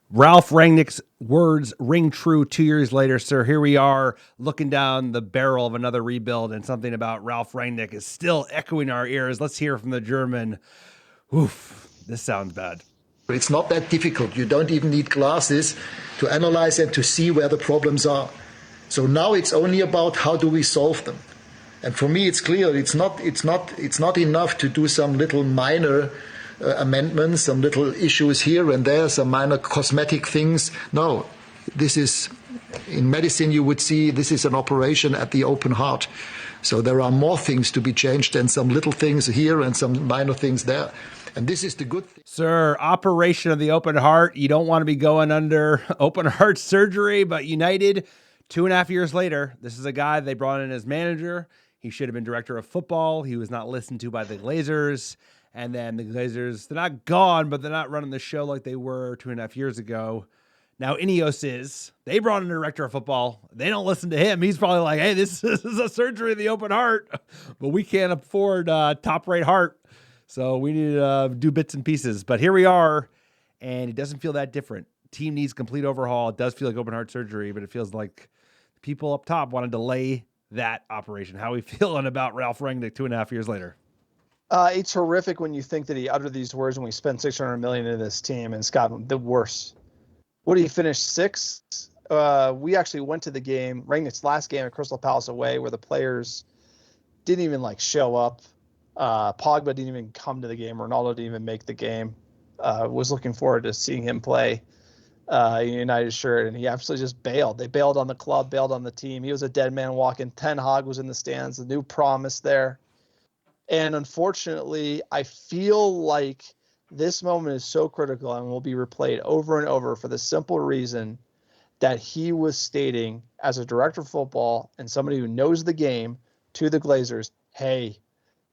Ralf Rangnick's words ring true 2 years later, sir. Here we are looking down the barrel of another rebuild, and something about Ralf Rangnick is still echoing our ears. Let's hear from the German. Oof, this sounds bad. It's not that difficult. You don't even need glasses to analyze and to see where the problems are. So now it's only about how do we solve them. And for me, it's clear it's not enough to do some little minor amendments, some little issues here and there, some minor cosmetic things. No, this is, in medicine you would see, this is an operation at the open heart. So there are more things to be changed than some little things here and some minor things there. And this is the good thing. Sir, operation of the open heart. You don't want to be going under open heart surgery, but United, 2.5 years later, this is a guy they brought in as manager. He should have been director of football. He was not listened to by the Glazers. And then the Glazers, they're not gone, but they're not running the show like they were 2.5 years ago. Now Ineos is. They brought in a director of football. They don't listen to him. He's probably like, hey, this is a surgery of the open heart, but we can't afford top-rate heart. So we need to do bits and pieces. But here we are, and it doesn't feel that different. Team needs complete overhaul. It does feel like open heart surgery, but it feels like people up top want to delay that operation. How are we feeling about Ralf Rangnick 2.5 years later? It's horrific when you think that he uttered these words when we spent $600 million into this team, and it's gotten the worst. What did he finish, sixth? We actually went to the game, Rangnick's last game at Crystal Palace away, where the players didn't even show up. Pogba didn't even come to the game. Ronaldo didn't even make the game. Was looking forward to seeing him play in United shirt, and he absolutely just bailed. They bailed on the club, bailed on the team. He was a dead man walking. Ten Hag was in the stands, the new promise there. And unfortunately, I feel like this moment is so critical and will be replayed over and over for the simple reason that he was stating, as a director of football and somebody who knows the game, to the Glazers, hey,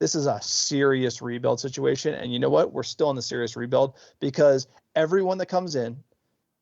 this is a serious rebuild situation. And you know what? We're still in the serious rebuild because everyone that comes in,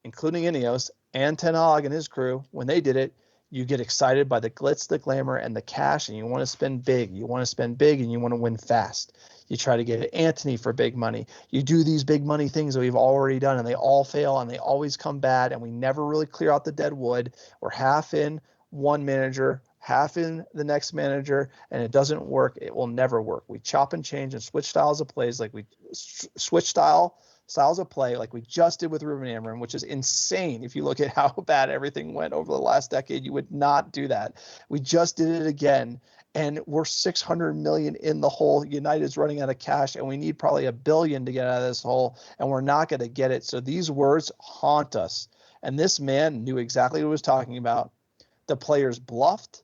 including Ineos and Ten Hag and his crew, when they did it, you get excited by the glitz, the glamour, and the cash, and you want to spend big. You want to spend big, and you want to win fast. You try to get Anthony for big money. You do these big money things that we've already done, and they all fail, and they always come bad, and we never really clear out the dead wood. We're half in one manager, half in the next manager, and it doesn't work. It will never work. We chop and change and switch styles of plays, like we switch styles of play like we just did with Ruben Amorim, which is insane. If you look at how bad everything went over the last decade, you would not do that. We just did it again, and we're $600 million in the hole. United's running out of cash, and we need probably $1 billion to get out of this hole, and we're not going to get it. So these words haunt us, and this man knew exactly what he was talking about. The players bluffed,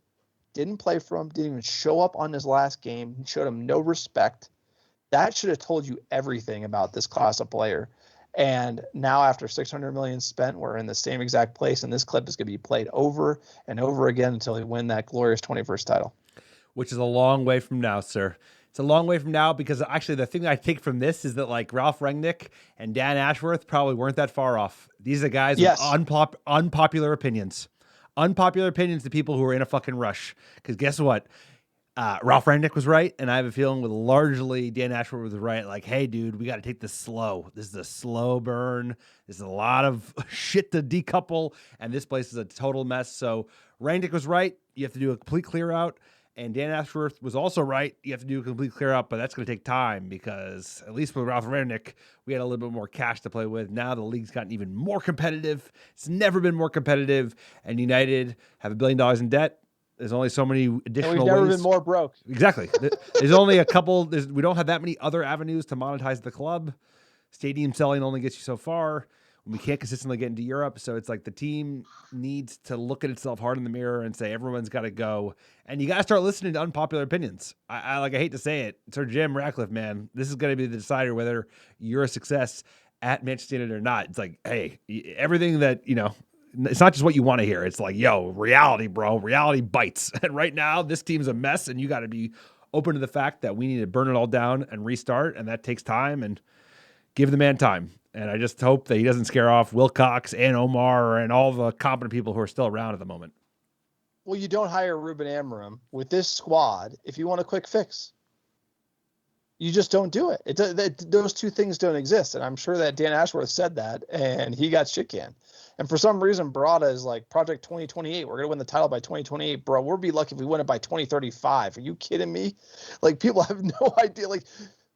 didn't play for him, didn't even show up on his last game, showed him no respect. That should have told you everything about this class of player. And now after $600 million spent, we're in the same exact place, and this clip is going to be played over and over again until we win that glorious 21st title. Which is a long way from now, sir. It's a long way from now because actually the thing that I take from this is that Ralf Rangnick and Dan Ashworth probably weren't that far off. These are guys with unpopular opinions. Unpopular opinions to people who are in a fucking rush. Because guess what? Ralf Rangnick was right, and I have a feeling with largely Dan Ashworth was right. Like, hey, dude, we got to take this slow. This is a slow burn. There's a lot of shit to decouple, and this place is a total mess. So Rangnick was right. You have to do a complete clear out. And Dan Ashworth was also right. You have to do a complete clear out, but that's going to take time because at least with Ralf Rangnick, we had a little bit more cash to play with. Now the league's gotten even more competitive. It's never been more competitive. And United have $1 billion in debt. There's only so many additional ways. And we've never been more broke. Exactly. There's only a couple. We don't have that many other avenues to monetize the club. Stadium selling only gets you so far. We can't consistently get into Europe. So it's like the team needs to look at itself hard in the mirror and say, everyone's got to go. And you got to start listening to unpopular opinions. I hate to say it. Sir Jim Ratcliffe, man, this is going to be the decider whether you're a success at Manchester United or not. It's like, hey, everything that, it's not just what you want to hear. It's like, yo, reality, bro. Reality bites. And right now, this team's a mess, and you got to be open to the fact that we need to burn it all down and restart, and that takes time, and give the man time. And I just hope that he doesn't scare off Wilcox and Omar and all the competent people who are still around at the moment. Well, you don't hire Ruben Amorim with this squad if you want a quick fix. You just don't do it. Those two things don't exist. And I'm sure that Dan Ashworth said that, and he got shit canned. And for some reason, Barada is like Project 2028. We're going to win the title by 2028. Bro, we'll be lucky if we win it by 2035. Are you kidding me? Like, people have no idea. Like,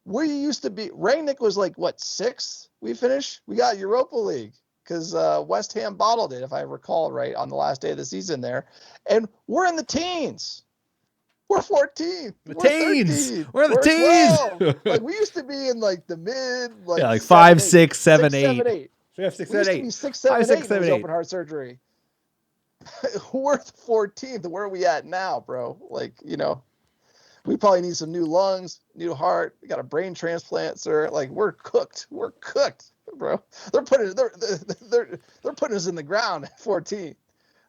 we used to be, Rangnick was like, what, 6th we finished? We got Europa League because West Ham bottled it, if I recall right, on the last day of the season there. And we're in the teens. We're 14. The we're teens. 13. We're the teens. 12. Like, we used to be in like the mid, like 5, 6, 7, 8. 8. 5, 6, We used 7, 8. to be 6, 7, 5, 6, 8 7, was 8. open heart surgery. We're 14th. Where are we at now, bro? Like, we probably need some new lungs, new heart. We got a brain transplant, sir. Like, we're cooked. We're cooked, bro. They're putting us in the ground at 14.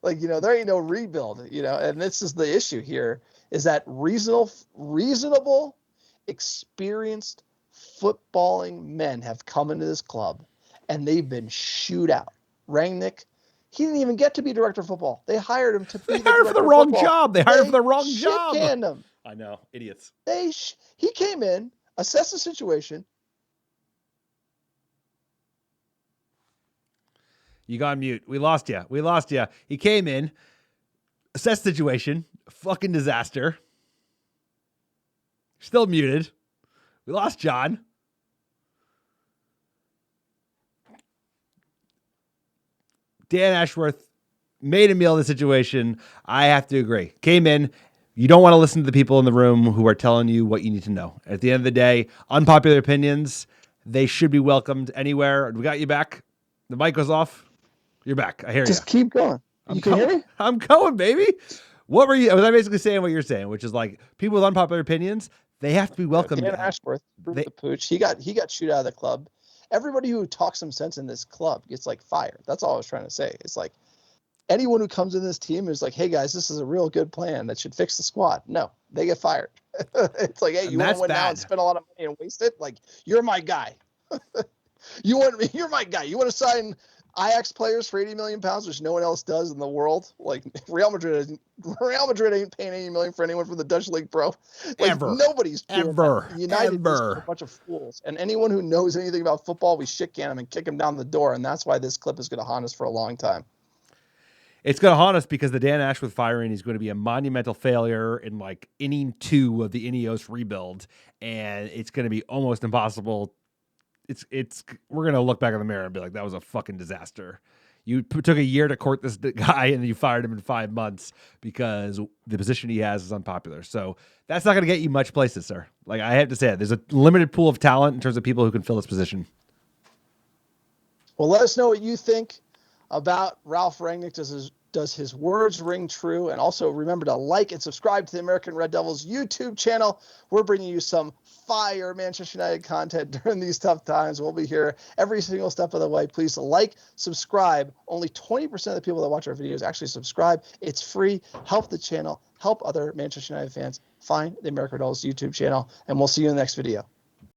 Like, there ain't no rebuild, and this is the issue here, is that reasonable, experienced footballing men have come into this club, and they've been shooed out. Rangnick, he didn't even get to be director of football. They hired him to be the director for the of wrong football. job. They hired for the wrong shit job. canned him. I know, idiots. He came in, assessed the situation. You got on mute. We lost you. He came in, assessed the situation, fucking disaster. Still muted. We lost John. Dan Ashworth made a meal of the situation. I have to agree. Came in. You don't want to listen to the people in the room who are telling you what you need to know. At the end of the day, unpopular opinions, they should be welcomed anywhere. We got you back. The mic goes off. You're back. I hear you. Just keep going. You can hear me? I'm going, baby. What were you? Was I basically saying what you're saying, which is like people with unpopular opinions, they have to be welcomed. Dan Ashworth, the pooch. He got chewed out of the club. Everybody who talks some sense in this club gets like fired. That's all I was trying to say. It's like anyone who comes in this team is like, hey guys, this is a real good plan that should fix the squad. No, they get fired. It's like, hey, you want to win now and spend a lot of money and waste it? Like, you're my guy. You're my guy. You want to sign Ajax players for 80 million pounds, which no one else does in the world? Like, Real Madrid ain't paying 80 million for anyone from the Dutch league, bro. Like, nobody's ever. United is a bunch of fools. And anyone who knows anything about football, we shit can them and kick them down the door. And that's why this clip is going to haunt us for a long time. It's going to haunt us because the Dan Ashworth firing is going to be a monumental failure in like inning 2 of the Ineos rebuild, and it's going to be almost impossible. We're going to look back in the mirror and be like, that was a fucking disaster. You took a year to court this guy and you fired him in 5 months because the position he has is unpopular. So that's not going to get you much places, sir. Like, I have to say it. There's a limited pool of talent in terms of people who can fill this position. Well, let us know what you think about Ralf Rangnick. Does his words ring true? And also remember to like and subscribe to the American Red Devils YouTube channel. We're bringing you some fire Manchester United content during these tough times. We'll be here every single step of the way. Please like, subscribe. Only 20% of the people that watch our videos actually subscribe. It's free. Help the channel. Help other Manchester United fans find the American Red Devils YouTube channel. And we'll see you in the next video.